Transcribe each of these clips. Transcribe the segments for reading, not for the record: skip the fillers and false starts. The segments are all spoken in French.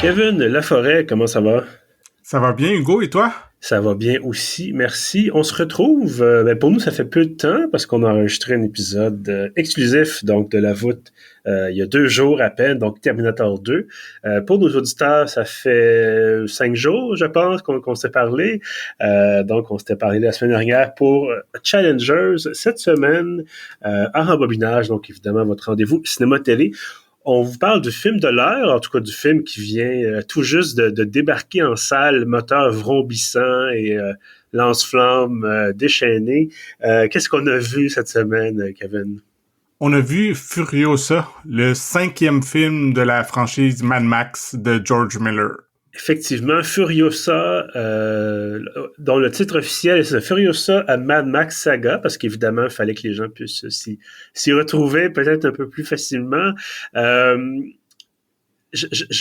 Kevin Laforêt, comment ça va? Ça va bien, Hugo, et toi? Ça va bien aussi, merci. On se retrouve, pour nous, ça fait peu de temps parce qu'on a enregistré un épisode exclusif donc de La Voûte il y a 2 jours à peine, donc Terminator 2. Pour nos auditeurs, ça fait 5 jours, je pense, qu'on s'est parlé. Donc, on s'était parlé la semaine dernière pour Challengers. Cette semaine, en rembobinage, donc évidemment, votre rendez-vous cinéma-télé. On vous parle du film de l'heure, en tout cas du film qui vient tout juste de débarquer en salle, moteur vrombissant et lance-flammes déchaîné. Qu'est-ce qu'on a vu cette semaine, Kevin? On a vu Furiosa, le 5e film de la franchise Mad Max de George Miller. Effectivement, Furiosa, dont le titre officiel est Furiosa à Mad Max Saga, parce qu'évidemment, il fallait que les gens puissent s'y retrouver peut-être un peu plus facilement. Je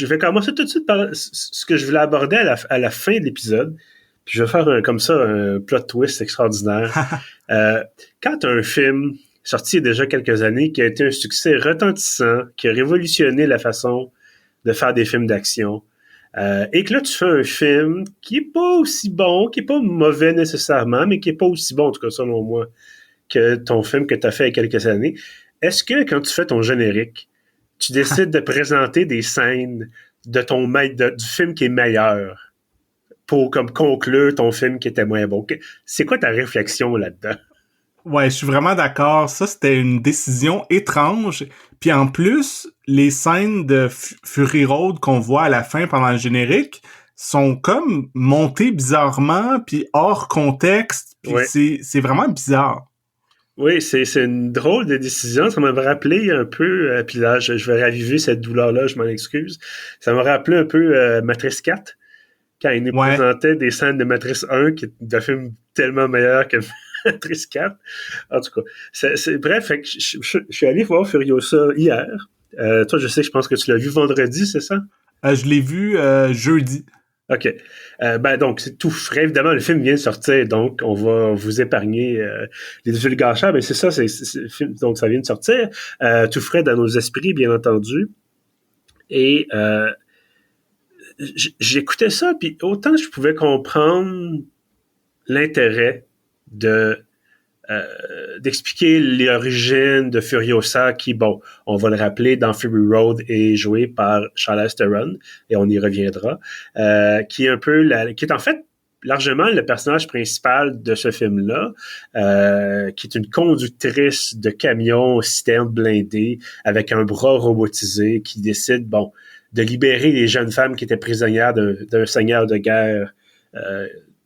vais commencer tout de suite par ce que je voulais aborder à la fin de l'épisode. Puis je vais faire comme ça un plot twist extraordinaire. Quand tu as un film sorti il y a déjà quelques années qui a été un succès retentissant, qui a révolutionné la façon de faire des films d'action, et que là, tu fais un film qui est pas aussi bon, qui est pas mauvais nécessairement, mais qui est pas aussi bon, en tout cas selon moi, que ton film que tu as fait il y a quelques années. Est-ce que quand tu fais ton générique, tu décides de présenter des scènes de du film qui est meilleur pour comme conclure ton film qui était moins bon? C'est quoi ta réflexion là-dedans? Ouais, je suis vraiment d'accord. Ça, c'était une décision étrange. Puis en plus, les scènes de Fury Road qu'on voit à la fin pendant le générique sont comme montées bizarrement, puis hors contexte. Puis Ouais. c'est vraiment bizarre. Oui, c'est une drôle de décision. Ça m'a rappelé un peu, puis là, je vais raviver cette douleur-là, je m'en excuse. Ça m'a rappelé un peu Matrice 4, quand il nous Ouais. présentait des scènes de Matrice 1, qui est un film tellement meilleur que Matrice 4. En tout cas, bref, fait que je suis allé voir Furiosa hier. Toi, je pense que tu l'as vu vendredi, c'est ça? Je l'ai vu jeudi. OK. Donc, c'est tout frais. Évidemment, le film vient de sortir, donc on va vous épargner les divulgateurs. Mais c'est ça, c'est le film, donc ça vient de sortir. Tout frais dans nos esprits, bien entendu. Et j'écoutais ça, puis autant je pouvais comprendre l'intérêt de d'expliquer l'origine de Furiosa qui, bon, on va le rappeler, dans Fury Road est joué par Charlize Theron, et on y reviendra, qui est un peu qui est en fait largement le personnage principal de ce film-là, qui est une conductrice de camion citerne blindée avec un bras robotisé qui décide, bon, de libérer les jeunes femmes qui étaient prisonnières d'un seigneur de guerre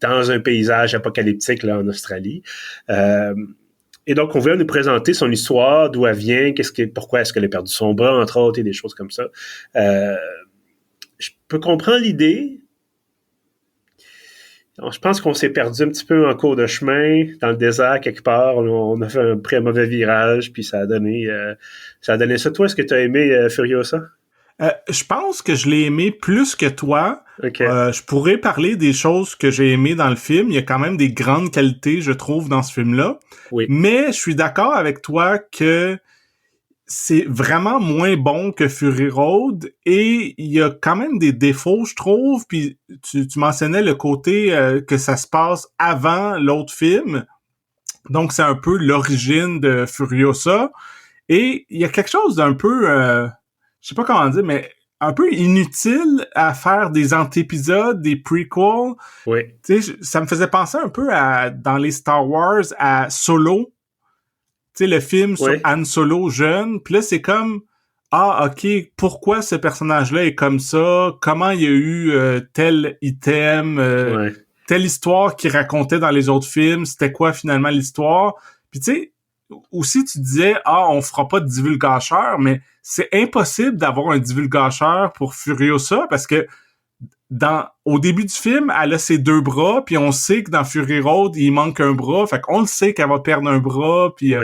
dans un paysage apocalyptique là, en Australie. Et donc, on vient nous présenter son histoire, d'où elle vient, pourquoi est-ce qu'elle a perdu son bras, entre autres, et des choses comme ça. Je peux comprendre l'idée. Je pense qu'on s'est perdu un petit peu en cours de chemin, dans le désert, quelque part. On a fait un mauvais virage, puis ça a donné ça. Toi, est-ce que tu as aimé Furiosa? Je pense que je l'ai aimé plus que toi. Okay. Je pourrais parler des choses que j'ai aimées dans le film. Il y a quand même des grandes qualités, je trouve, dans ce film-là. Oui. Mais je suis d'accord avec toi que c'est vraiment moins bon que Fury Road et il y a quand même des défauts, je trouve. Puis tu mentionnais le côté que ça se passe avant l'autre film. Donc, c'est un peu l'origine de Furiosa. Et il y a quelque chose d'un peu... je sais pas comment dire, mais un peu inutile à faire des antépisodes, des prequels. Oui. Tu sais, ça me faisait penser un peu dans les Star Wars, à Solo. Tu sais, le film sur Han Solo jeune. Puis là, c'est comme, ah, OK, pourquoi ce personnage-là est comme ça? Comment il y a eu tel item, telle histoire qu'il racontait dans les autres films? C'était quoi finalement l'histoire? Puis tu sais, aussi tu disais, on fera pas de divulgateur, mais c'est impossible d'avoir un divulgateur pour Furiosa parce que au début du film, elle a ses 2 bras, puis on sait que dans Fury Road, il manque un bras, fait qu'on le sait qu'elle va perdre un bras, puis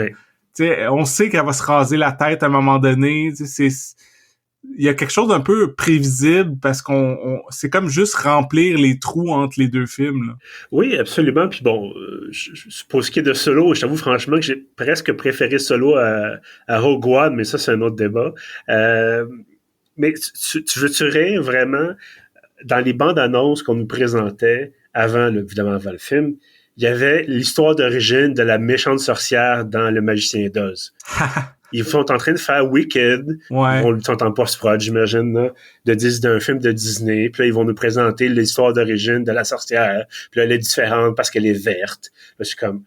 on sait qu'elle va se raser la tête à un moment donné. Il y a quelque chose d'un peu prévisible parce c'est comme juste remplir les trous entre les 2 films. Là. Oui, absolument. Puis bon, pour ce qui est de Solo, je t'avoue franchement que j'ai presque préféré Solo à Rogue One, mais ça, c'est un autre débat. Mais tu veux-tu vraiment, dans les bandes annonces qu'on nous présentait, évidemment avant le film, il y avait l'histoire d'origine de la méchante sorcière dans Le Magicien d'Oz. Ils sont en train de faire Wicked. Ouais. Ils sont en post-prod, j'imagine, là, d'un film de Disney. Puis là, ils vont nous présenter l'histoire d'origine de la sorcière. Puis là, elle est différente parce qu'elle est verte. Là, je suis comme...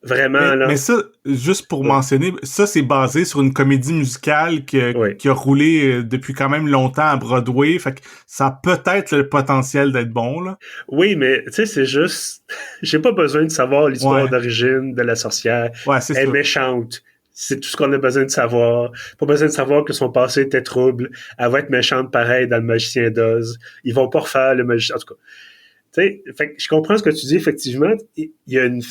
Vraiment, là... Mais ça, juste pour mentionner, ça, c'est basé sur une comédie musicale qui a roulé depuis quand même longtemps à Broadway. Fait que ça a peut-être le potentiel d'être bon, là. Oui, mais, tu sais, c'est juste... J'ai pas besoin de savoir l'histoire d'origine de la sorcière. Ouais, c'est Elle est méchante. C'est tout ce qu'on a besoin de savoir. Pas besoin de savoir que son passé était trouble. Elle va être méchante pareil dans Le Magicien d'Oz. Ils vont pas refaire Le Magicien... En tout cas... Fait que je comprends ce que tu dis, effectivement. Il y a une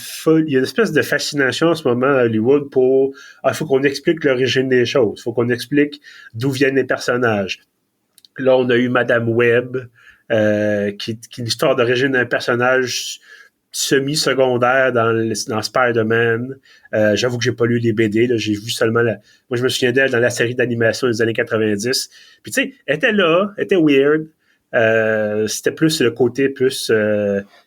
espèce de fascination en ce moment à Hollywood pour il faut qu'on explique l'origine des choses, il faut qu'on explique d'où viennent les personnages. Là, on a eu Madame Web, qui est l'histoire d'origine d'un personnage semi-secondaire dans Spider-Man. J'avoue que j'ai pas lu les BD, là, j'ai vu seulement moi je me souviens d'elle dans la série d'animation des années 90. Puis tu sais, elle était là, elle était weird. C'était plus le côté plus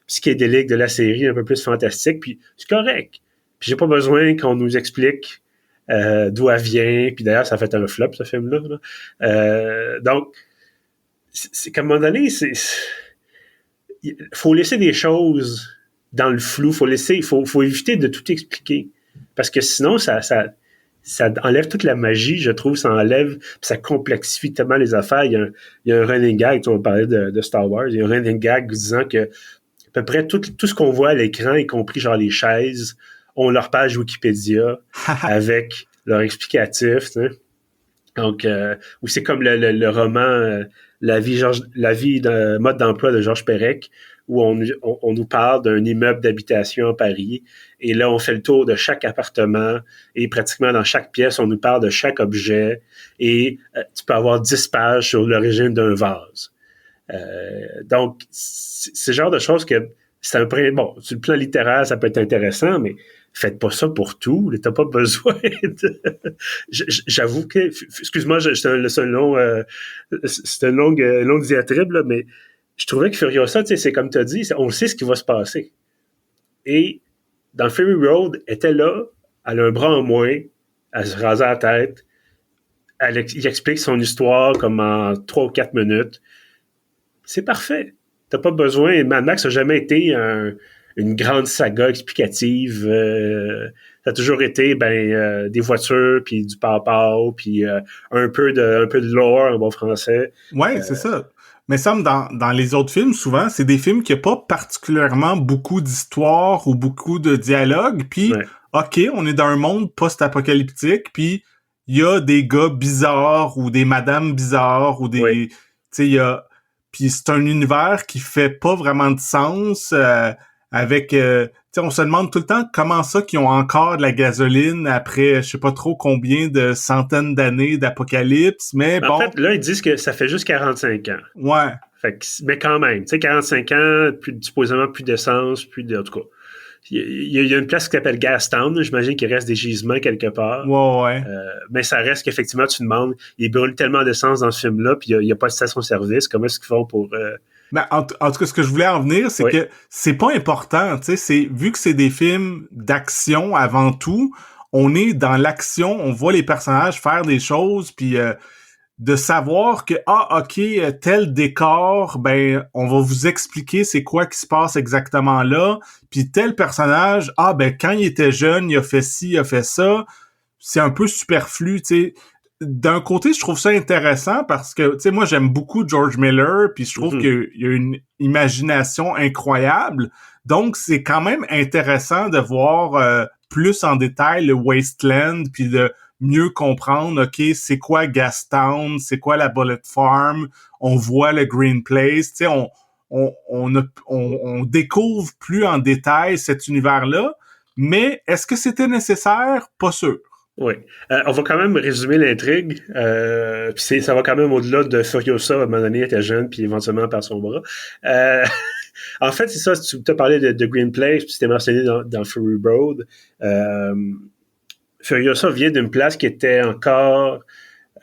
psychédélique de la série, un peu plus fantastique, puis c'est correct. Puis j'ai pas besoin qu'on nous explique d'où elle vient, puis d'ailleurs, ça a fait un flop, ce film-là. Là. Donc, c'est qu'à un moment donné, il faut laisser des choses dans le flou, faut éviter de tout expliquer, parce que sinon, ça enlève toute la magie, je trouve, ça enlève, ça complexifie tellement les affaires. Il y a un running gag, on parlait de Star Wars, il y a un running gag disant que à peu près tout ce qu'on voit à l'écran, y compris genre les chaises, ont leur page Wikipédia avec leur explicatif, tu sais. Donc, ou c'est comme le roman La vie de mode d'emploi de Georges Perec, où on nous parle d'un immeuble d'habitation à Paris. Et là, on fait le tour de chaque appartement et pratiquement dans chaque pièce, on nous parle de chaque objet. Et tu peux avoir 10 pages sur l'origine d'un vase. Donc, c'est le genre de choses que c'est bon, sur le plan littéraire, ça peut être intéressant, mais faites pas ça pour tout. T'as pas besoin de... J'avoue que... Excuse-moi, c'est une longue diatribe, là, mais je trouvais que Furiosa, tu sais, c'est comme tu as dit, on sait ce qui va se passer. Et dans Fury Road, elle était là, elle a un bras en moins, elle se rasait la tête, il explique son histoire comme en 3 ou 4 minutes. C'est parfait. T'as pas besoin... Mad Max n'a jamais été une grande saga explicative. Ça a toujours été des voitures, puis du pow-pow, puis un peu de lore en bon français. Ouais, c'est ça. Mais ça, dans les autres films, souvent, c'est des films qui n'ont pas particulièrement beaucoup d'histoire ou beaucoup de dialogue. Puis, OK, on est dans un monde post-apocalyptique, puis il y a des gars bizarres ou des madames bizarres ou des... Tu sais, il y a... Puis c'est un univers qui fait pas vraiment de sens avec... tu sais, on se demande tout le temps comment ça qu'ils ont encore de la gasoline après je sais pas trop combien de centaines d'années d'apocalypse, mais bon... En fait, là, ils disent que ça fait juste 45 ans. Ouais. Fait que, mais quand même, tu sais, 45 ans, supposément plus d'essence, en tout cas... Il y a une place qui s'appelle Gastown, j'imagine qu'il reste des gisements quelque part. Ouais. Mais ça reste qu'effectivement, tu demandes, ils brûlent tellement d'essence dans ce film-là, puis il n'y a pas de station-service. Comment est-ce qu'ils font pour... Ben, en tout cas, ce que je voulais en venir, c'est que c'est pas important. Tu sais, vu que c'est des films d'action avant tout, on est dans l'action, on voit les personnages faire des choses, puis... de savoir que, OK, tel décor, ben, on va vous expliquer c'est quoi qui se passe exactement là, puis tel personnage, quand il était jeune, il a fait ci, il a fait ça, c'est un peu superflu, tu sais. D'un côté, je trouve ça intéressant parce que, tu sais, moi, j'aime beaucoup George Miller, puis je trouve qu'il y a une imagination incroyable, donc c'est quand même intéressant de voir plus en détail le Wasteland, puis de mieux comprendre, OK, c'est quoi Gastown, c'est quoi la Bullet Farm, on voit le Green Place, tu sais, on découvre plus en détail cet univers-là, mais est-ce que c'était nécessaire? Pas sûr. Oui. On va quand même résumer l'intrigue. Puis ça va quand même au-delà de Furiosa, à un moment donné, il était jeune, puis éventuellement par son bras. En fait, c'est ça, tu t'as parlé de Green Place, puis c'était mentionné dans Fury Road. Furiosa vient d'une place qui était encore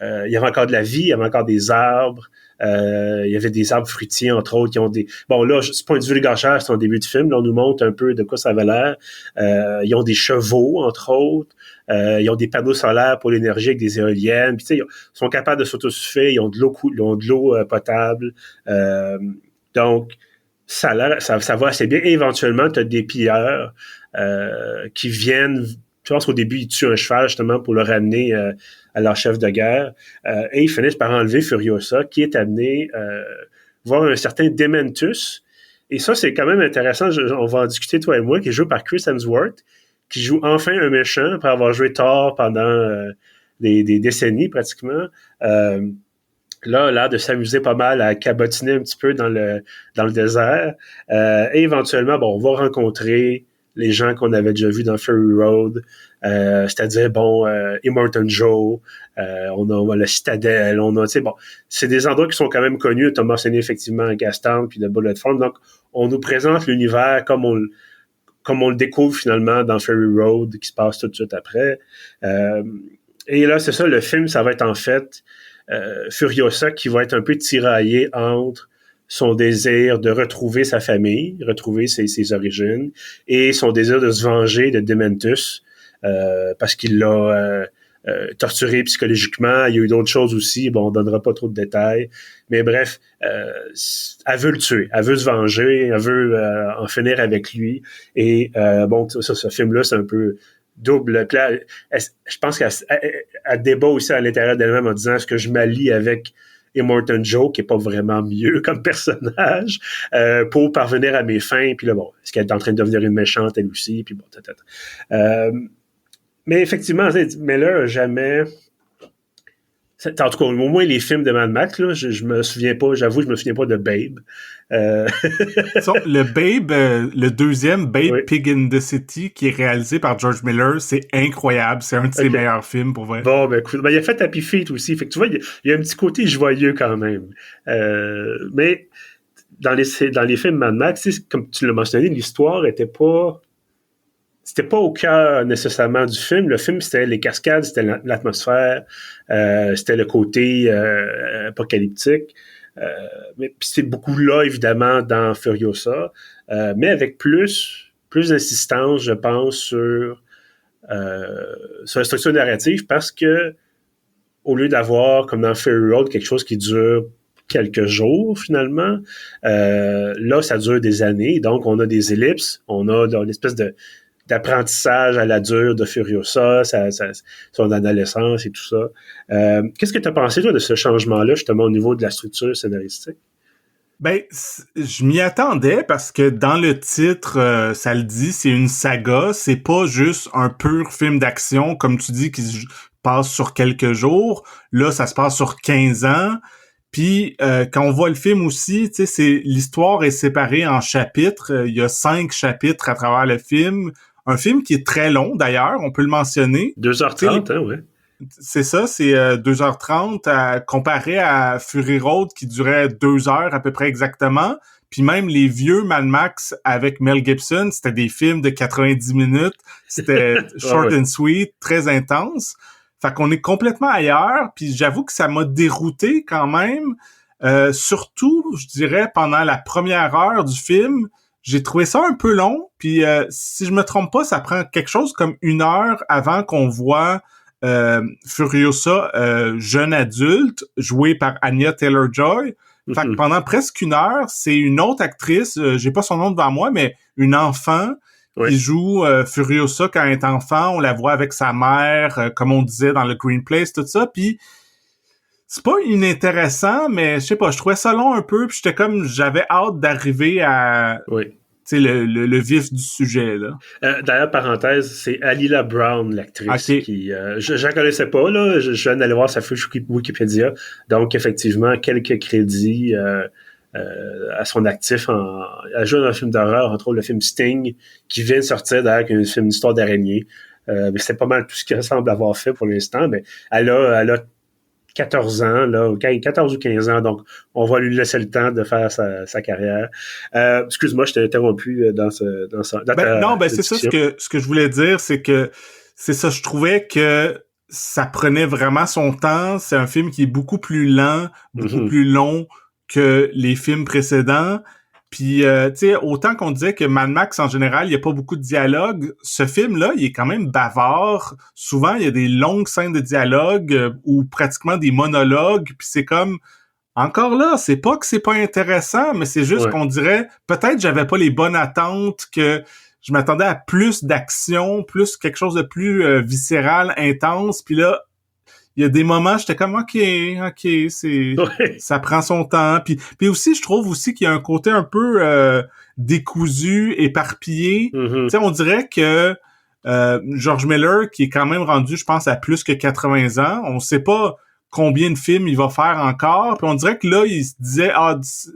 il y avait encore de la vie, il y avait encore des arbres. Il y avait des arbres fruitiers, entre autres, qui ont des... Bon, là, c'est point de vue le gâchage, c'est en début de film. Là, on nous montre un peu de quoi ça avait l'air. Ils ont des chevaux, entre autres. Ils ont des panneaux solaires pour l'énergie avec des éoliennes. Puis, tu sais, ils sont capables de s'autosuffire. Ils ont de l'eau potable. Donc, ça va assez bien. Et éventuellement, tu as des pilleurs qui viennent... Je pense qu'au début, ils tuent un cheval, justement, pour le ramener à leur chef de guerre. Et ils finissent par enlever Furiosa, qui est amené voir un certain Dementus. Et ça, c'est quand même intéressant. On va en discuter, toi et moi, qui est joué par Chris Hemsworth, qui joue enfin un méchant après avoir joué Thor pendant des décennies, pratiquement. Là, l'air de s'amuser pas mal à cabotiner un petit peu dans le désert. Et éventuellement, bon, on va rencontrer les gens qu'on avait déjà vus dans Fury Road, c'est-à-dire, Immortan Joe, on a la Citadelle, on a, tu sais, bon, c'est des endroits qui sont quand même connus. Tu as mentionné effectivement Gastown puis le Bullet Farm, donc on nous présente l'univers comme on le découvre finalement dans Fury Road, qui se passe tout de suite après. Et là, c'est ça, le film, ça va être en fait Furiosa qui va être un peu tiraillé entre son désir de retrouver sa famille, retrouver ses origines, et son désir de se venger de Dementus, parce qu'il l'a torturé psychologiquement. Il y a eu d'autres choses aussi. Bon, on donnera pas trop de détails. Mais bref, elle veut le tuer. Elle veut se venger. Elle veut en finir avec lui. Et ce film-là, c'est un peu double. Puis là, je pense qu'elle débat aussi à l'intérieur d'elle-même en disant, est-ce que je m'allie avec Immortan Joe, qui est pas vraiment mieux comme personnage, pour parvenir à mes fins. Puis là, bon, est-ce qu'elle est en train de devenir une méchante, elle aussi? Puis bon, mais effectivement, Miller jamais... En tout cas, au moins les films de Mad Max, là, je me souviens pas, j'avoue, je me souviens pas de Babe. Le Babe, le deuxième, Babe, oui. Pig in the City, qui est réalisé par George Miller, c'est incroyable. C'est un de ses meilleurs films, pour vrai. Bon, ben écoute, il a fait Happy Feet aussi. Fait que tu vois, il y a un petit côté joyeux quand même. Mais dans les films Mad Max, comme tu l'as mentionné, l'histoire c'était pas au cœur nécessairement du film. Le film, c'était les cascades, c'était l'atmosphère, c'était le côté apocalyptique. Mais c'est beaucoup là, évidemment, dans Furiosa, mais avec plus d'insistance, je pense, sur la structure narrative, parce que au lieu d'avoir, comme dans Fury Road, quelque chose qui dure quelques jours, finalement, là, ça dure des années. Donc, on a des ellipses, on a une espèce d'apprentissage à la dure de Furiosa, son adolescence et tout ça. Qu'est-ce que tu as pensé, toi, de ce changement-là, justement, au niveau de la structure scénaristique? Ben, je m'y attendais parce que dans le titre, ça le dit, c'est une saga, c'est pas juste un pur film d'action, comme tu dis, qui se passe sur quelques jours. Là, ça se passe sur 15 ans. Puis, quand on voit le film aussi, tu sais, l'histoire est séparée en chapitres. Il y a 5 chapitres à travers le film. Un film qui est très long, d'ailleurs, on peut le mentionner. 2h30, hein, ouais. C'est ça, c'est 2h30 comparé à Fury Road qui durait 2 heures à peu près exactement. Puis même les vieux Mad Max avec Mel Gibson, c'était des films de 90 minutes. C'était short and sweet, très intense. Fait qu'on est complètement ailleurs. Puis j'avoue que ça m'a dérouté quand même. Surtout, je dirais, pendant la première heure du film, j'ai trouvé ça un peu long. Puis si je me trompe pas, ça prend quelque chose comme 1 heure avant qu'on voit Furiosa, jeune adulte, joué par Anya Taylor-Joy. Fait que pendant presque 1 heure, c'est une autre actrice, j'ai pas son nom devant moi, mais une enfant qui joue Furiosa quand elle est enfant. On la voit avec sa mère, comme on disait dans le Green Place, tout ça. Puis c'est pas inintéressant, mais je sais pas, je trouvais ça long un peu. Puis j'avais hâte d'arriver à... Tu sais, le vif du sujet, là. D'ailleurs, parenthèse, c'est Alila Brown, l'actrice, qui... je la connaissais pas, là. Je viens d'aller voir sa fiche Wikipédia. Donc, effectivement, quelques crédits à son actif. Elle joue dans un film d'horreur, entre autres le film Sting, qui vient de sortir, d'ailleurs, qui est un film d'histoire d'araignée. Mais c'est pas mal tout ce qu'elle semble avoir fait pour l'instant. Mais elle a 14 ans, là, 14 ou 15 ans, donc on va lui laisser le temps de faire sa carrière. Excuse-moi, je t'ai interrompu dans c'est ça, ce que je voulais dire, c'est que c'est ça, je trouvais que ça prenait vraiment son temps. C'est un film qui est beaucoup plus lent, beaucoup plus long que les films précédents. Puis, tu sais, autant qu'on disait que Mad Max, en général, il n'y a pas beaucoup de dialogue, ce film-là, il est quand même bavard. Souvent, il y a des longues scènes de dialogue ou pratiquement des monologues. Puis c'est comme, encore là, c'est pas que c'est pas intéressant, mais c'est juste qu'on dirait, peut-être j'avais pas les bonnes attentes, que je m'attendais à plus d'action, plus quelque chose de plus viscéral, intense. Puis là, il y a des moments, j'étais comme ok, ça prend son temps. Puis aussi, je trouve aussi qu'il y a un côté un peu décousu, éparpillé. Tu sais, on dirait que George Miller, qui est quand même rendu, je pense, à plus que 80 ans, on sait pas combien de films il va faire encore. Puis on dirait que là, il se disait,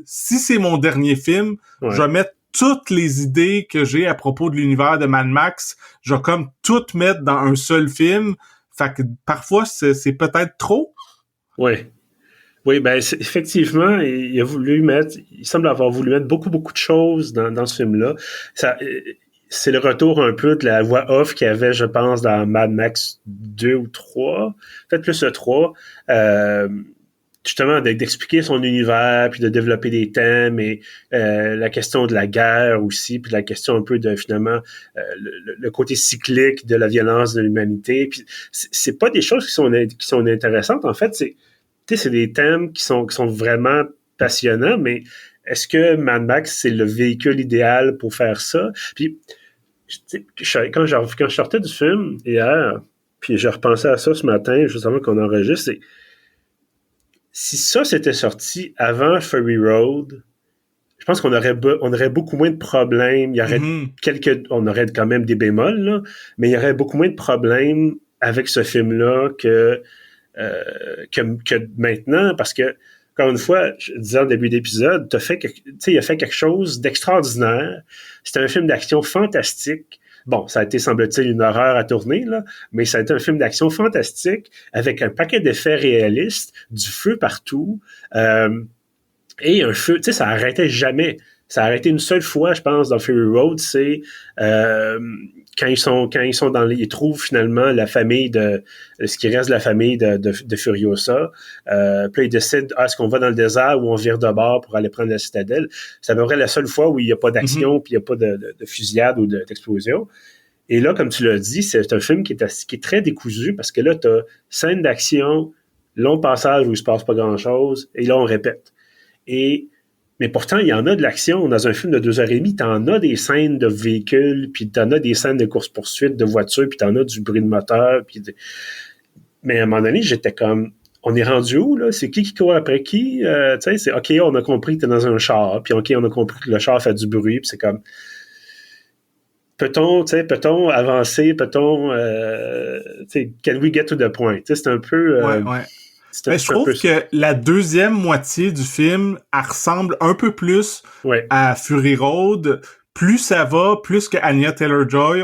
si c'est mon dernier film, je vais mettre toutes les idées que j'ai à propos de l'univers de Mad Max, je vais comme toutes mettre dans un seul film. Fait que parfois, c'est peut-être trop. Oui. Oui, ben effectivement, il semble avoir voulu mettre beaucoup de choses dans ce film-là. C'est le retour un peu de la voix off qu'il y avait, je pense, dans Mad Max 2 ou 3, peut-être plus le 3, justement d'expliquer son univers, puis de développer des thèmes, et la question de la guerre aussi, puis la question un peu de, finalement, le côté cyclique de la violence de l'humanité. Puis c'est pas des choses qui sont intéressantes, en fait, c'est des thèmes qui sont vraiment passionnants, mais est-ce que Mad Max, c'est le véhicule idéal pour faire ça? Puis, quand je sortais du film hier, puis je repensais à ça ce matin, juste avant qu'on enregistre, si ça s'était sorti avant Fury Road, je pense qu'on aurait beaucoup moins de problèmes. Il y aurait on aurait quand même des bémols, là, mais il y aurait beaucoup moins de problèmes avec ce film-là que maintenant, parce que, encore une fois, je disais au début d'épisode, il a fait quelque chose d'extraordinaire. C'était un film d'action fantastique. Bon, ça a été, semble-t-il, une horreur à tourner, là, mais ça a été un film d'action fantastique avec un paquet d'effets réalistes, du feu partout, et un feu, tu sais, ça arrêtait jamais. Ça a arrêté une seule fois, je pense, dans Fury Road, c'est quand ils sont ils trouvent finalement la famille ce qui reste de la famille de Furiosa. Puis ils décident, est-ce qu'on va dans le désert ou on vire de bord pour aller prendre la citadelle? C'est à peu près la seule fois où il n'y a pas d'action, puis il n'y a pas de fusillade ou d'explosion. Et là, comme tu l'as dit, c'est un film qui est très décousu, parce que là, tu as scène d'action, long passage où il se passe pas grand-chose, et là, on répète. Mais pourtant, il y en a de l'action. Dans un film de 2h30, t'en as des scènes de véhicules, puis t'en as des scènes de course-poursuite, de voitures, puis t'en as du bruit de moteur. Mais à un moment donné, j'étais comme, on est rendu où, là? C'est qui court après qui? Tu sais, c'est OK, on a compris que t'es dans un char, puis OK, on a compris que le char fait du bruit, puis c'est comme, peut-on avancer, can we get to the point? C'est un peu... Ouais. Mais je trouve que la deuxième moitié du film, elle ressemble un peu plus à Fury Road. Plus ça va, plus que Anya Taylor-Joy,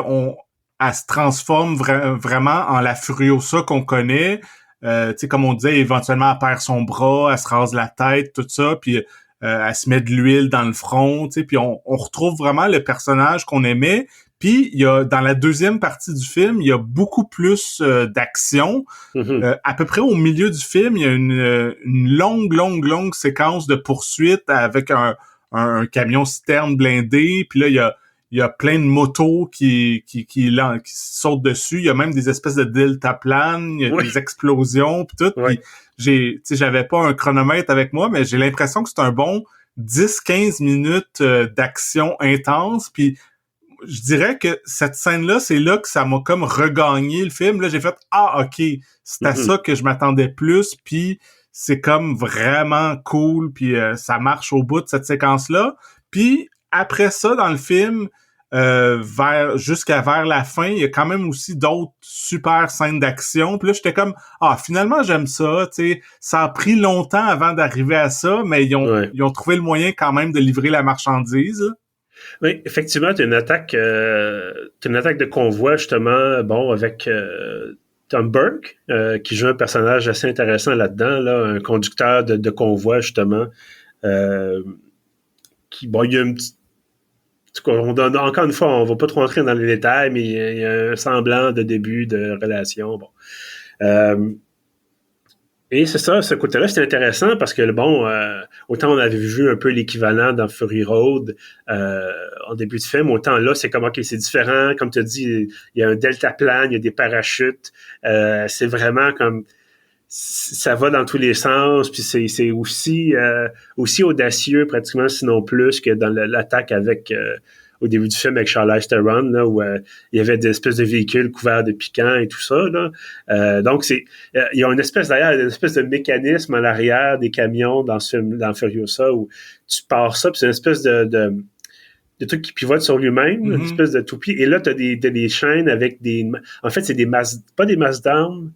elle se transforme vraiment en la Furiosa qu'on connaît. Tu sais, comme on disait, éventuellement, elle perd son bras, elle se rase la tête, tout ça, puis elle se met de l'huile dans le front, tu sais, puis on retrouve vraiment le personnage qu'on aimait. Puis, il y a, dans la deuxième partie du film, il y a beaucoup plus d'action. À peu près au milieu du film, il y a une longue séquence de poursuite avec un camion-citerne blindé. Puis là, il y a plein de motos qui sautent dessus. Il y a même des espèces de deltaplanes, il y a des explosions, puis tout. Puis j'avais pas un chronomètre avec moi, mais j'ai l'impression que c'est un bon 10-15 minutes d'action intense. Puis je dirais que cette scène-là, c'est là que ça m'a comme regagné le film. Là, j'ai fait « Ah, OK, c'est à ça que je m'attendais plus. » Puis c'est comme vraiment cool. Puis ça marche au bout de cette séquence-là. Puis après ça, dans le film, jusqu'à vers la fin, il y a quand même aussi d'autres super scènes d'action. Puis là, j'étais comme « Ah, finalement, j'aime ça. » Tu sais, ça a pris longtemps avant d'arriver à ça, mais ils ont trouvé le moyen quand même de livrer la marchandise, là. Oui, effectivement, tu as une attaque de convoi, justement, avec Tom Burke, qui joue un personnage assez intéressant là-dedans, là, un conducteur de convoi, justement, il y a un petit... Encore une fois, on va pas trop rentrer dans les détails, mais il y a un semblant de début de relation. Bon. Et c'est ça, ce côté-là, c'est intéressant parce que, bon, autant on avait vu un peu l'équivalent dans Fury Road en début de film, autant là, c'est comme, OK, c'est différent. Comme tu as dit, il y a un deltaplane, il y a des parachutes. C'est vraiment comme... Ça va dans tous les sens, puis c'est aussi audacieux, pratiquement, sinon plus, que dans l'attaque avec... au début du film avec Charlize Theron, là, où il y avait des espèces de véhicules couverts de piquants et tout ça. Là. Donc, il y a une espèce de mécanisme à l'arrière des camions dans ce film, dans Furiosa, où tu pars ça, puis c'est une espèce de truc qui pivote sur lui-même, une espèce de toupie. Et là, t'as des chaînes avec des... En fait, c'est des masses... Pas des masses d'armes.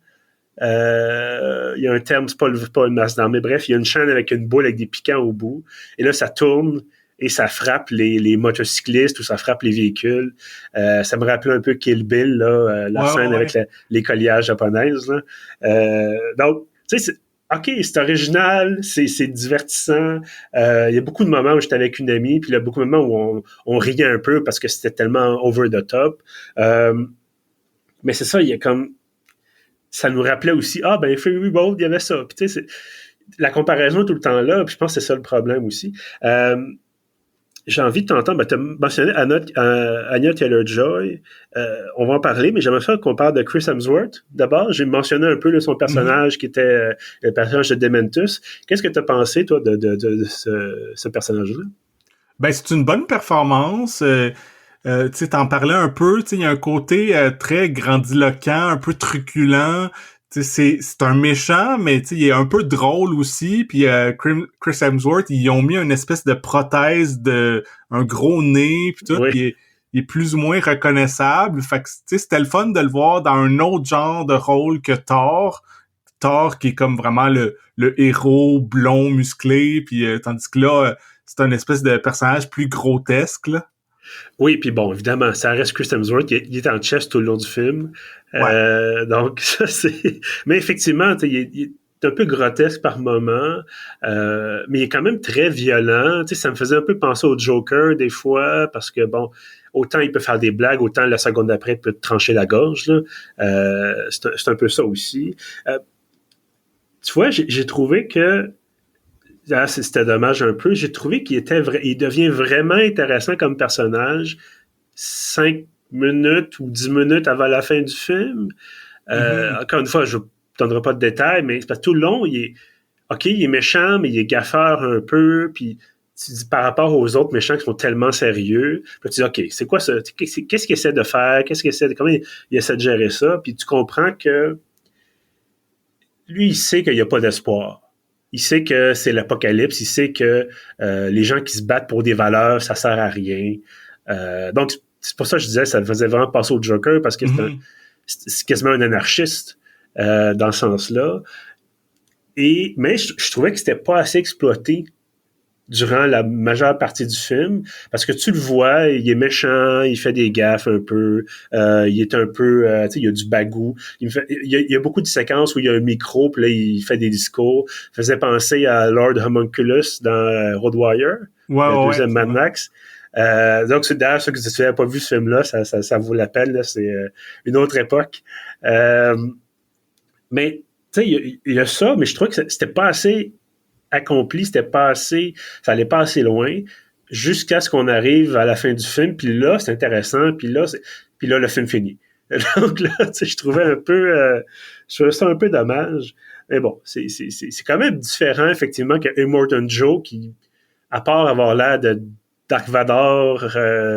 Il y a un terme, c'est pas une masse d'armes, mais bref, il y a une chaîne avec une boule avec des piquants au bout. Et là, ça tourne et ça frappe les motocyclistes ou ça frappe les véhicules. Ça me rappelait un peu Kill Bill, là, la scène avec les collières japonaises. Là. Donc, tu sais, OK, c'est original, c'est divertissant. Il y a beaucoup de moments où j'étais avec une amie, puis il y a beaucoup de moments où on riait un peu parce que c'était tellement over the top. Mais c'est ça, il y a comme... Ça nous rappelait aussi, Fury Road, il y avait ça. Puis tu sais, la comparaison est tout le temps là, puis je pense que c'est ça le problème aussi. J'ai envie de t'entendre, tu as mentionné Anya Taylor-Joy, on va en parler, mais j'aimerais faire qu'on parle de Chris Hemsworth. D'abord, j'ai mentionné un peu son personnage qui était le personnage de Dementus. Qu'est-ce que tu as pensé, toi, de ce personnage-là? Ben, c'est une bonne performance. Tu sais, t'en parlais un peu, tu sais, il y a un côté très grandiloquent, un peu truculent. Tu sais, c'est un méchant, mais tu sais, il est un peu drôle aussi. Puis Chris Hemsworth, ils ont mis une espèce de prothèse de un gros nez, puis tout, il est plus ou moins reconnaissable. Fait que, tu sais, c'était le fun de le voir dans un autre genre de rôle que Thor. Thor qui est comme vraiment le héros blond, musclé, puis tandis que là, c'est un espèce de personnage plus grotesque, là. Oui, puis bon, évidemment, ça reste Chris Hemsworth, il est en chest tout le long du film. Ouais. Donc, ça, c'est... Mais effectivement, il est un peu grotesque par moment, mais il est quand même très violent. Tu sais, ça me faisait un peu penser au Joker, des fois, parce que, bon, autant il peut faire des blagues, autant la seconde d'après, il peut te trancher la gorge. Là. C'est un peu ça aussi. Tu vois, j'ai trouvé que c'était dommage un peu. J'ai trouvé qu'il devient vraiment intéressant comme personnage 5 minutes ou 10 minutes avant la fin du film. Encore une fois, je ne donnerai pas de détails, mais c'est parce que tout le long, il est méchant, mais il est gaffeur un peu, puis tu dis par rapport aux autres méchants qui sont tellement sérieux, puis tu dis, OK, c'est quoi ça? Qu'est-ce qu'il essaie de faire? Comment il essaie de gérer ça? Puis tu comprends que lui, il sait qu'il n'y a pas d'espoir. Il sait que c'est l'apocalypse. Il sait que les gens qui se battent pour des valeurs, ça sert à rien. Donc, c'est pour ça que je disais, ça me faisait vraiment passer au Joker parce que c'est quasiment un anarchiste dans ce sens-là. Mais je trouvais que c'était pas assez exploité durant la majeure partie du film, parce que tu le vois, il est méchant, il fait des gaffes un peu, il est un peu, tu sais, il y a du bagou. Il y a beaucoup de séquences où il y a un micro, puis là, il fait des discours. Il faisait penser à Lord Homunculus dans Road Warrior, le deuxième Mad Max. Donc, c'est d'ailleurs ça que si tu n'avais pas vu ce film-là, ça vaut la peine, là, c'est une autre époque. Mais, tu sais, il y a ça, mais je trouvais que c'était pas assez accompli, ça allait pas assez loin, jusqu'à ce qu'on arrive à la fin du film, puis là, c'est intéressant, puis là, le film finit. Donc là, tu sais, je trouvais ça un peu dommage. Mais bon, c'est quand même différent, effectivement, que Immortan Joe, qui, à part avoir l'air de Dark Vador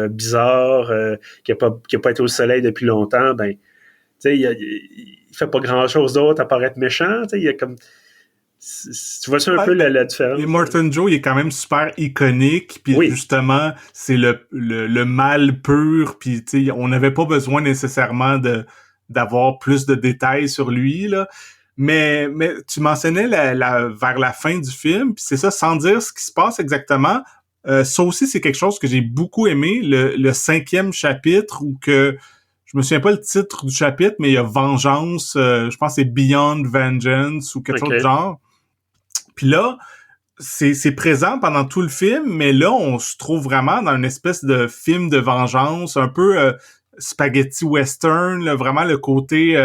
bizarre, qui a pas été au soleil depuis longtemps, ben, tu sais, il fait pas grand-chose d'autre à part être méchant, tu sais, il y a comme... Tu vois ça un peu la différence? Immortan Joe, il est quand même super iconique, puis justement, c'est le mal pur, puis tu sais, on n'avait pas besoin nécessairement d'avoir plus de détails sur lui, là. Mais tu mentionnais vers la fin du film, puis c'est ça, sans dire ce qui se passe exactement, ça aussi, c'est quelque chose que j'ai beaucoup aimé, le 5e chapitre, où que je me souviens pas le titre du chapitre, mais il y a Vengeance, je pense que c'est Beyond Vengeance, ou quelque chose de genre. Puis là, c'est présent pendant tout le film, mais là, on se trouve vraiment dans une espèce de film de vengeance, un peu spaghetti western, là, vraiment le côté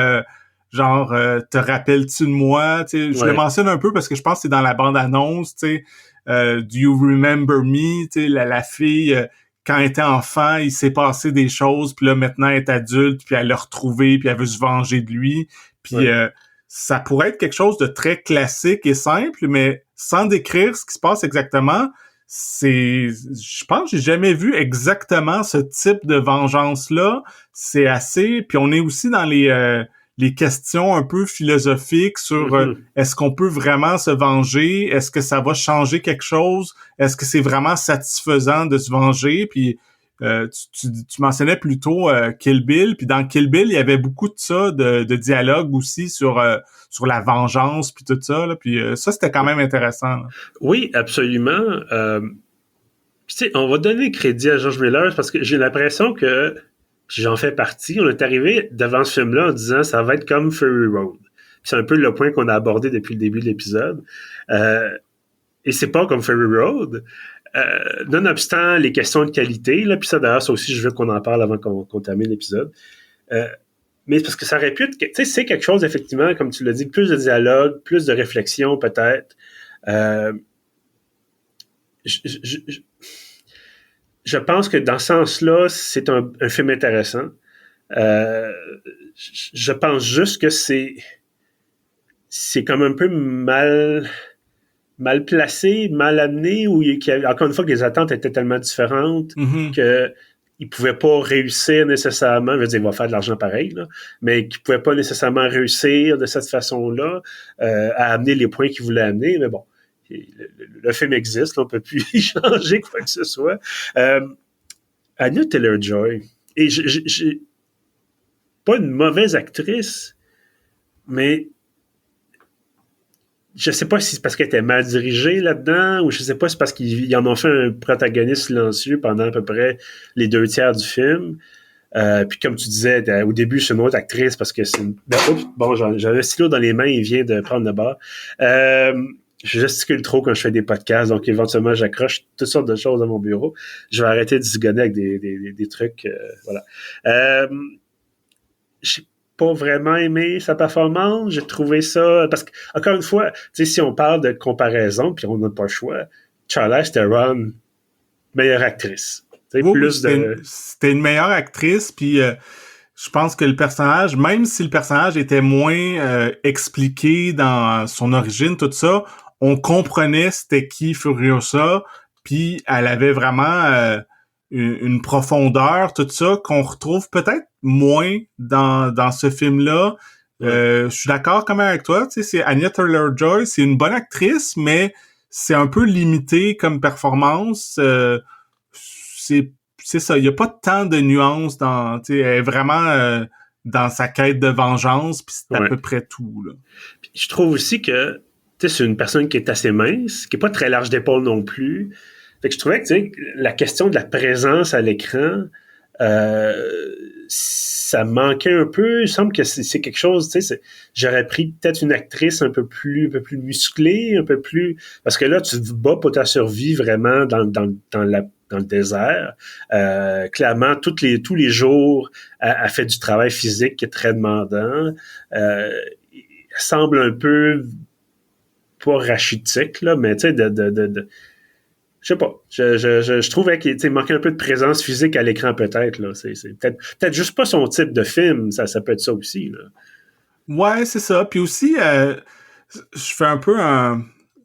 genre te rappelles-tu de moi, tu sais, je le mentionne un peu parce que je pense que c'est dans la bande-annonce, tu sais, Do you remember me, tu sais, la fille quand elle était enfant, il s'est passé des choses, puis là maintenant elle est adulte, puis elle l'a retrouvé, puis elle veut se venger de lui, puis ça pourrait être quelque chose de très classique et simple, mais sans décrire ce qui se passe exactement, je pense que j'ai jamais vu exactement ce type de vengeance-là. C'est assez, puis on est aussi dans les questions un peu philosophiques sur est-ce qu'on peut vraiment se venger? Est-ce que ça va changer quelque chose? Est-ce que c'est vraiment satisfaisant de se venger? Puis tu mentionnais plutôt Kill Bill, puis dans Kill Bill, il y avait beaucoup de ça, de dialogue aussi sur la vengeance, puis tout ça, là. Puis ça, c'était quand même intéressant, là. Oui, absolument. Tu sais, on va donner crédit à George Miller parce que j'ai l'impression que, puis j'en fais partie, on est arrivé devant ce film-là en disant ça va être comme Fury Road. Puis c'est un peu le point qu'on a abordé depuis le début de l'épisode. Et c'est pas comme Fury Road. Nonobstant les questions de qualité, là, puis ça d'ailleurs, ça aussi, je veux qu'on en parle avant qu'on termine l'épisode. Mais parce que ça aurait pu être, tu sais, c'est quelque chose, effectivement, comme tu l'as dit, plus de dialogue, plus de réflexion, peut-être. Je pense que dans ce sens-là, c'est un film intéressant. Je pense juste que c'est comme un peu mal placé, mal amené, ou encore une fois que les attentes étaient tellement différentes que il pouvait pas réussir nécessairement, je veux dire, il va faire de l'argent pareil, là, mais qu'il pouvait pas nécessairement réussir de cette façon-là à amener les points qu'il voulait amener, mais bon, le film existe, là, on peut plus y changer quoi que ce soit. Anya Taylor-Joy, et j'ai pas une mauvaise actrice, mais je sais pas si c'est parce qu'elle était mal dirigée là-dedans, ou je sais pas si c'est parce qu'ils en ont fait un protagoniste silencieux pendant à peu près les 2 tiers du film. Puis comme tu disais, au début, c'est une autre actrice parce que c'est une... Bon, j'avais un stylo dans les mains, il vient de prendre le bar. Je gesticule trop quand je fais des podcasts, donc éventuellement, j'accroche toutes sortes de choses à mon bureau. Je vais arrêter de zigonner avec des trucs, voilà. J'ai pas vraiment aimé sa performance. J'ai trouvé ça... Parce que, encore une fois, tu sais, si on parle de comparaison, puis on n'a pas le choix, Charlize Theron, meilleure actrice. Oui, plus c'était une meilleure actrice, puis je pense que le personnage, même si le personnage était moins expliqué dans son origine, tout ça, on comprenait c'était qui Furiosa, puis elle avait vraiment une profondeur, tout ça, qu'on retrouve peut-être moins dans ce film-là. Je suis d'accord quand même avec toi, tu sais, c'est Anya Taylor-Joy, c'est une bonne actrice, mais c'est un peu limité comme performance. C'est ça, il y a pas tant de nuances dans, tu sais, elle est vraiment dans sa quête de vengeance, puis c'est à peu près tout, là. Puis je trouve aussi que, tu sais, c'est une personne qui est assez mince, qui est pas très large d'épaule non plus. Fait que je trouvais que, tu sais, la question de la présence à l'écran, ça manquait un peu. Il semble que c'est quelque chose, tu sais, j'aurais pris peut-être une actrice un peu plus musclée, un peu plus, parce que là, tu te bats pour ta survie vraiment dans le désert. Clairement, tous les jours, elle fait du travail physique qui est très demandant. Elle semble un peu pas rachitique, là, mais tu sais, je sais pas. Je trouvais qu'il manquait un peu de présence physique à l'écran, peut-être, là. C'est peut-être juste pas son type de film. Ça peut être ça aussi, là. Ouais, c'est ça. Puis aussi, je fais un peu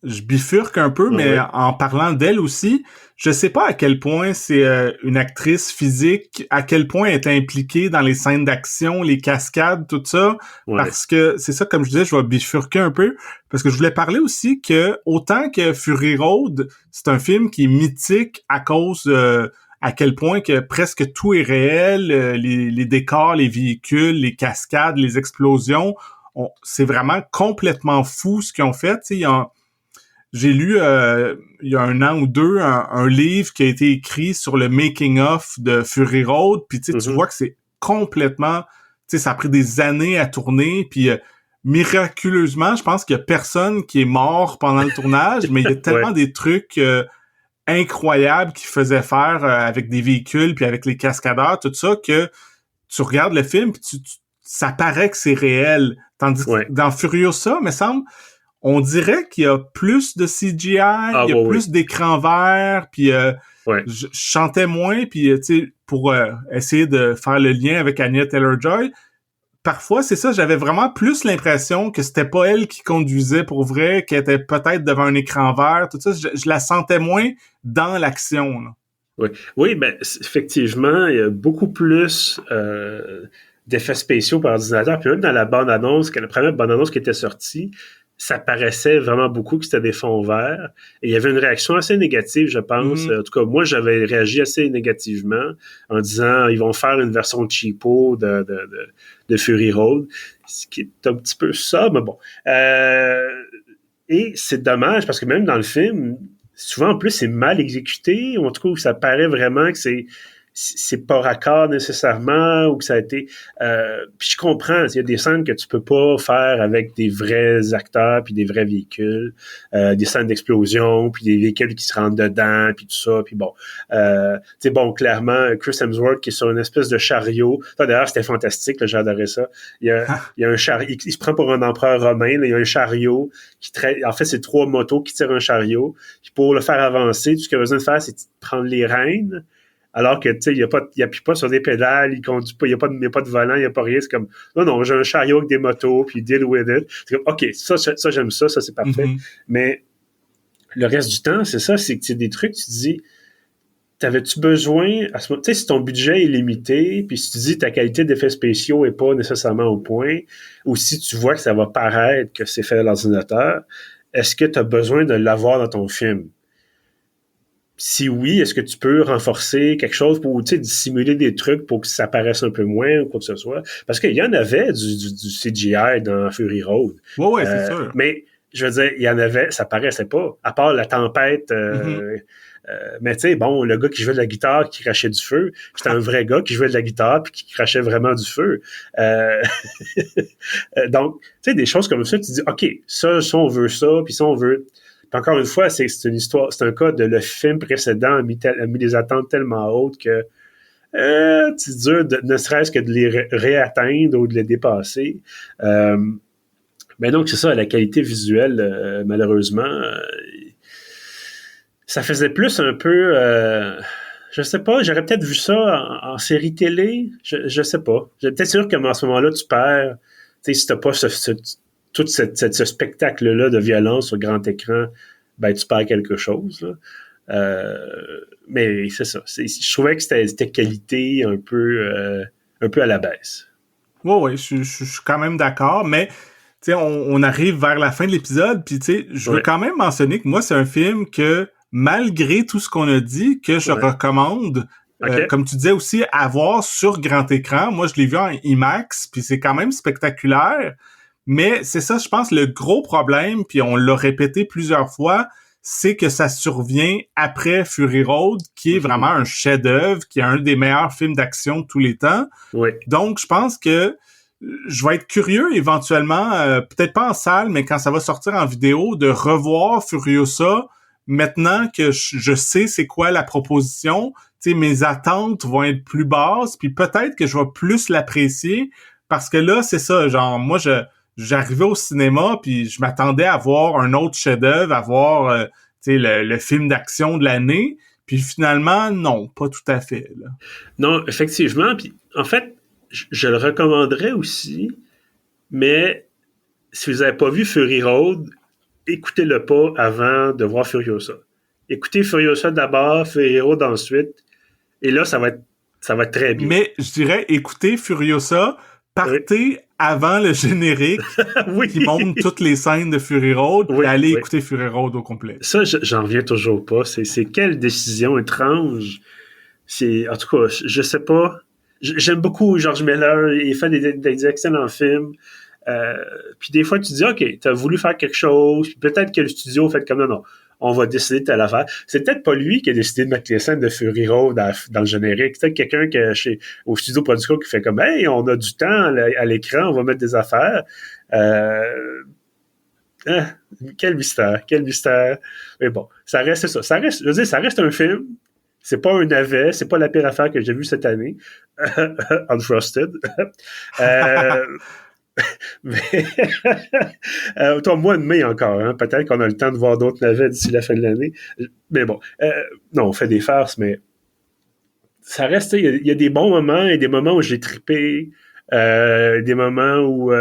je bifurque un peu, mais en parlant d'elle aussi, je sais pas à quel point c'est une actrice physique, à quel point elle est impliquée dans les scènes d'action, les cascades, tout ça, parce que c'est ça, comme je disais, je vais bifurquer un peu, parce que je voulais parler aussi que autant que Fury Road, c'est un film qui est mythique à cause à quel point que presque tout est réel, les décors, les véhicules, les cascades, les explosions, c'est vraiment complètement fou ce qu'ils ont fait. Tu sais, j'ai lu il y a 1 an ou 2 un livre qui a été écrit sur le making of de Fury Road, puis tu vois que c'est complètement, tu sais, ça a pris des années à tourner, puis miraculeusement, je pense qu'il y a personne qui est mort pendant le tournage, mais il y a tellement des trucs incroyables qu'ils faisaient faire avec des véhicules puis avec les cascadeurs, tout ça, que tu regardes le film puis ça paraît que c'est réel. Tandis Ouais. que dans Furiosa, me semble, on dirait qu'il y a plus de CGI, il y a plus d'écran vert, puis je chantais moins, puis tu sais, pour essayer de faire le lien avec Anya Taylor-Joy, parfois, c'est ça, j'avais vraiment plus l'impression que c'était pas elle qui conduisait pour vrai, qu'elle était peut-être devant un écran vert, tout ça, je la sentais moins dans l'action, là. Oui, ben effectivement, il y a beaucoup plus d'effets spéciaux par ordinateur. Puis même dans la bande-annonce, la première bande-annonce qui était sortie, ça paraissait vraiment beaucoup que c'était des fonds verts. Et il y avait une réaction assez négative, je pense. En tout cas, moi, j'avais réagi assez négativement en disant ils vont faire une version cheapo de Fury Road, ce qui est un petit peu ça, mais bon. Et c'est dommage parce que même dans le film, souvent, en plus, c'est mal exécuté. En tout cas, ça paraît vraiment que c'est pas raccord nécessairement ou que ça a été... puis je comprends, il y a des scènes que tu peux pas faire avec des vrais acteurs puis des vrais véhicules, des scènes d'explosion puis des véhicules qui se rentrent dedans puis tout ça, puis bon. Tu sais, bon, clairement, Chris Hemsworth qui est sur une espèce de chariot. Ça, d'ailleurs, c'était fantastique, là, j'adorais ça. Il y a un chariot, il se prend pour un empereur romain, là, il y a un chariot qui traite... En fait, c'est 3 motos qui tirent un chariot. Puis pour le faire avancer, tout ce qu'il a besoin de faire, c'est de prendre les rênes. Alors que, tu sais, il appuie pas sur des pédales, il conduit pas, il y a pas de volant, il y a pas rien. C'est comme, non, j'ai un chariot avec des motos, puis deal with it. C'est comme, OK, ça j'aime ça c'est parfait. Mais le reste du temps, c'est ça, c'est que c'est des trucs, tu te dis, t'avais-tu besoin, à ce moment, tu sais, si ton budget est limité, puis si tu dis ta qualité d'effets spéciaux est pas nécessairement au point, ou si tu vois que ça va paraître que c'est fait à l'ordinateur, est-ce que tu as besoin de l'avoir dans ton film? Si oui, est-ce que tu peux renforcer quelque chose pour, tu sais, dissimuler des trucs pour que ça paraisse un peu moins ou quoi que ce soit? Parce qu'il y en avait du CGI dans Fury Road. Ouais, c'est sûr. Mais, je veux dire, il y en avait, ça paraissait pas. À part la tempête, mais tu sais, bon, le gars qui jouait de la guitare qui crachait du feu, c'était un vrai gars qui jouait de la guitare puis qui crachait vraiment du feu. Donc, tu sais, des choses comme ça, tu dis, OK, ça on veut ça, puis ça, on veut... Puis encore une fois, c'est une histoire, c'est un cas de le film précédent a mis des attentes tellement hautes que c'est dur, ne serait-ce que de les réatteindre ou de les dépasser. Mais donc, c'est ça, la qualité visuelle, malheureusement, ça faisait plus un peu... je sais pas, j'aurais peut-être vu ça en série télé, je sais pas. J'ai peut-être sûr qu'à ce moment-là, tu perds, tu sais, si t'as pas tout ce spectacle-là de violence sur grand écran, ben tu perds quelque chose, là. Mais c'est ça. Je trouvais que c'était qualité un peu à la baisse. Ouais, je suis quand même d'accord, mais tu sais, on arrive vers la fin de l'épisode, puis tu sais, je veux quand même mentionner que moi, c'est un film que, malgré tout ce qu'on a dit, que je recommande, comme tu disais aussi, à voir sur grand écran. Moi, je l'ai vu en IMAX, puis c'est quand même spectaculaire. Mais c'est ça, je pense, le gros problème, puis on l'a répété plusieurs fois, c'est que ça survient après Fury Road, qui est vraiment un chef-d'œuvre, qui est un des meilleurs films d'action de tous les temps. Donc, je pense que je vais être curieux éventuellement, peut-être pas en salle, mais quand ça va sortir en vidéo, de revoir Furiosa. Maintenant que je sais c'est quoi la proposition, tu sais, mes attentes vont être plus basses, puis peut-être que je vais plus l'apprécier, parce que là, c'est ça, genre, moi, j'arrivais au cinéma, puis je m'attendais à voir un autre chef-d'œuvre, à voir tu sais, le film d'action de l'année, puis finalement, non, pas tout à fait, là. Non, effectivement, puis en fait, je le recommanderais aussi, mais si vous n'avez pas vu Fury Road, écoutez-le pas avant de voir Furiosa. Écoutez Furiosa d'abord, Fury Road ensuite, et là, ça va être très bien. Mais je dirais, écoutez Furiosa, partez avant le générique qui montre toutes les scènes de Fury Road, et allez écouter Fury Road au complet. Ça, j'en reviens toujours pas. C'est quelle décision étrange. En tout cas, je sais pas. J'aime beaucoup George Miller. Il fait des excellents films. Puis des fois, tu te dis, OK, t'as voulu faire quelque chose. Puis peut-être que le studio fait comme non, on va décider de telle affaire. C'est peut-être pas lui qui a décidé de mettre les scènes de Fury Road dans le générique. C'est peut-être quelqu'un au studio production qui fait comme, hey, on a du temps à l'écran, on va mettre des affaires. Quel mystère. Mais bon, ça reste ça. Je veux dire, ça reste un film. C'est pas un navet, c'est pas la pire affaire que j'ai vue cette année. Unfrosted. Mais au mois de mai encore, hein, peut-être qu'on a le temps de voir d'autres navets d'ici la fin de l'année. Mais bon, non, on fait des farces, mais ça reste, il y a des bons moments et des moments où j'ai trippé, des moments où,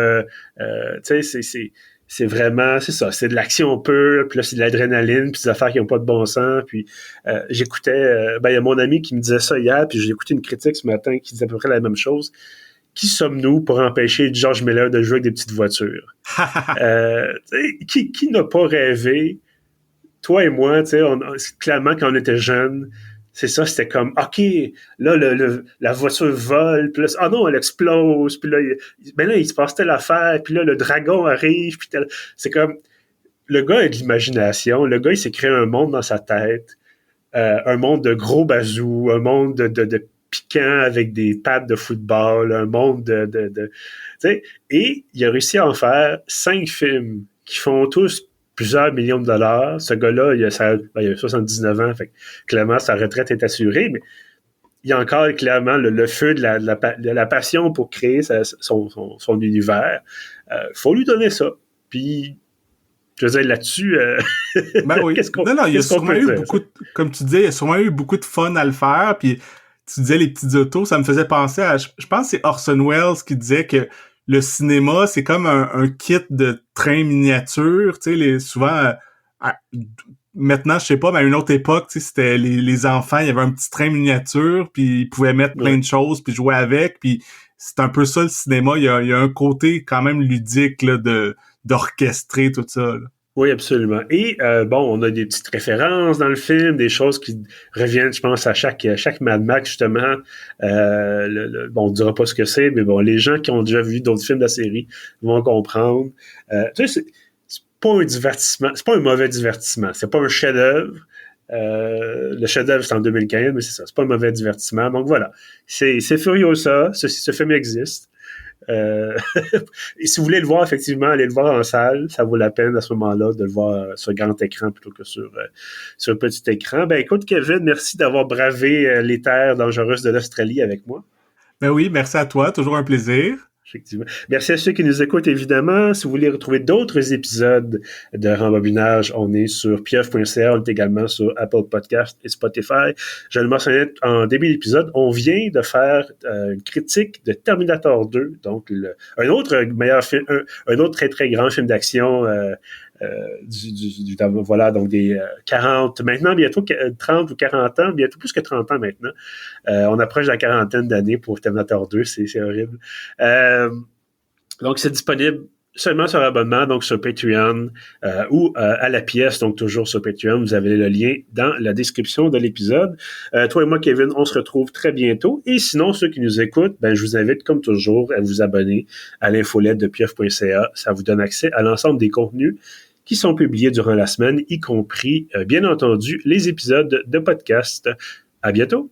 tu sais, c'est vraiment, c'est ça, c'est de l'action pure, puis là, c'est de l'adrénaline, puis des affaires qui n'ont pas de bon sens, puis j'écoutais, il y a mon ami qui me disait ça hier, puis j'ai écouté une critique ce matin qui disait à peu près la même chose. Qui sommes-nous pour empêcher George Miller de jouer avec des petites voitures? Qui n'a pas rêvé? Toi et moi, clairement, quand on était jeunes, c'est ça, c'était comme, OK, là, la voiture vole, puis là, non, elle explose, puis là, il se passe telle affaire, puis là, le dragon arrive, puis c'est comme, le gars a de l'imagination, le gars, il s'est créé un monde dans sa tête, un monde de gros bazous, un monde de piquant avec des pattes de football, un monde tu sais, et il a réussi à en faire 5 films qui font tous plusieurs millions de dollars. Ce gars-là, il a 79 ans, fait que clairement, sa retraite est assurée, mais il y a encore clairement le feu de la passion pour créer son univers. Faut lui donner ça. Puis, je veux dire, là-dessus, ben oui. Il y a sûrement eu comme tu disais, il y a sûrement eu beaucoup de fun à le faire, puis tu disais les petites autos, ça me faisait penser à, je pense que c'est Orson Welles qui disait que le cinéma, c'est comme un kit de train miniature, tu sais, souvent, maintenant, je sais pas, mais à une autre époque, tu sais, c'était les enfants, il y avait un petit train miniature, puis ils pouvaient mettre plein de choses, puis jouer avec, puis c'est un peu ça le cinéma, il y a un côté quand même ludique, là, d'orchestrer tout ça, là. Oui, absolument. Et on a des petites références dans le film, des choses qui reviennent, je pense, à chaque Mad Max, justement. On ne dira pas ce que c'est, mais bon, les gens qui ont déjà vu d'autres films de la série vont comprendre. Tu sais, c'est pas un divertissement, c'est pas un mauvais divertissement, c'est pas un chef-d'œuvre. Le chef-d'œuvre, c'est en 2015, mais c'est ça, c'est pas un mauvais divertissement. Donc voilà, c'est Furiosa, ce film existe. Et si vous voulez le voir, effectivement, allez le voir en salle. Ça vaut la peine à ce moment-là de le voir sur grand écran plutôt que sur petit écran. Ben écoute, Kevin, merci d'avoir bravé les terres dangereuses de l'Australie avec moi. Ben oui, merci à toi. Toujours un plaisir. Effectivement. Merci à ceux qui nous écoutent, évidemment. Si vous voulez retrouver d'autres épisodes de Rembobinage, on est sur pieuf.ca, on est également sur Apple Podcast et Spotify. Je le mentionnais en début d'épisode, on vient de faire une critique de Terminator 2, donc un autre meilleur film, un autre très, très grand film d'action voilà, donc des 40, maintenant bientôt 30 ou 40 ans, bientôt plus que 30 ans maintenant. On approche de la quarantaine d'années pour Terminator 2, c'est horrible. Donc, c'est disponible seulement sur abonnement, donc sur Patreon ou à la pièce, donc toujours sur Patreon. Vous avez le lien dans la description de l'épisode. Toi et moi, Kevin, on se retrouve très bientôt. Et sinon, ceux qui nous écoutent, ben, je vous invite, comme toujours, à vous abonner à l'infolette de pieuf.ca. Ça vous donne accès à l'ensemble des contenus qui sont publiés durant la semaine, y compris, bien entendu, les épisodes de podcast. À bientôt!